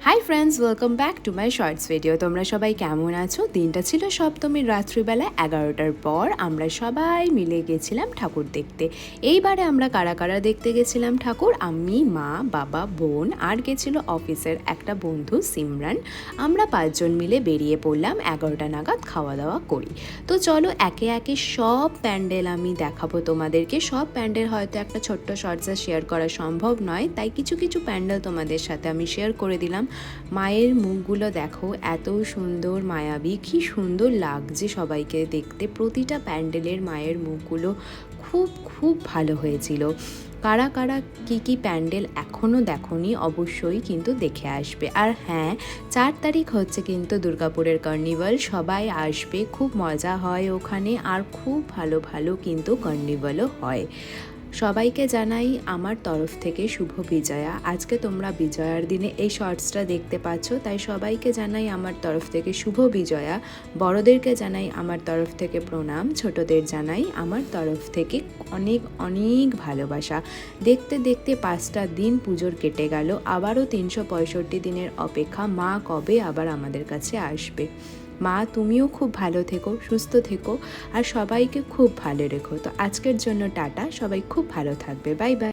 High friends, welcome back to my shorts video. তোমরা সবাই কেমন আছো? দিনটা ছিল সপ্তমীর রাত্রিবেলা 11টার পর আমরা সবাই মিলে গেছিলাম ঠাকুর দেখতে। এইবারে আমরা কারা কারা দেখতে গেছিলাম ঠাকুর? আমি, মা, বাবা, বোন আর গেছিল অফিসের একটা বন্ধু সিমরান। আমরা 5জন মিলে বেরিয়ে পড়লাম 11টা নাগাদ খাওয়া দাওয়া করি। তো চলো একে একে সব প্যান্ডেল আমি দেখাবো তোমাদেরকে। সব প্যান্ডেল হয়তো একটা ছোট্ট শর্টসে শেয়ার করা সম্ভব নয়, তাই কিছু কিছু প্যান্ডেল তোমাদের সাথে আমি শেয়ার করে দিলাম। মায়ের মুখগুলো দেখো, এত সুন্দর মায়াবী, কি সুন্দর লাগছে সবাইকে দেখতে। প্রতিটা প্যান্ডেলের মায়ের মুখগুলো খুব খুব ভালো হয়েছিল। কারা কারা কি প্যান্ডেল এখনও দেখোনি অবশ্যই কিন্তু দেখে আসবে। আর হ্যাঁ, 4 তারিখ হচ্ছে কিন্তু দুর্গাপুরের কার্নিভাল, সবাই আসবে, খুব মজা হয় ওখানে আর খুব ভালো ভালো কিন্তু কার্নিভালও হয়। সবাইকে জানাই আমার তরফ থেকে শুভ বিজয়া। আজকে তোমরা বিজয়ার দিনে এই শর্টসটা দেখতে পাচ্ছ, তাই সবাইকে জানাই আমার তরফ থেকে শুভ বিজয়া। বড়দেরকে জানাই আমার তরফ থেকে প্রণাম, ছোটদের জানাই আমার তরফ থেকে অনেক অনেক ভালোবাসা। দেখতে দেখতে 5টা দিন পুজোর কেটে গেল, আবারও 365 দিনের অপেক্ষা, মা কবে আবার আমাদের কাছে আসবে। মা, তুমিও খুব ভালো থেকো, সুস্থ থেকো আর সবাইকে খুব ভালো রেখো। তো আজকের জন্য টাটা, সবাই খুব ভালো থাকবে, বাই বাই।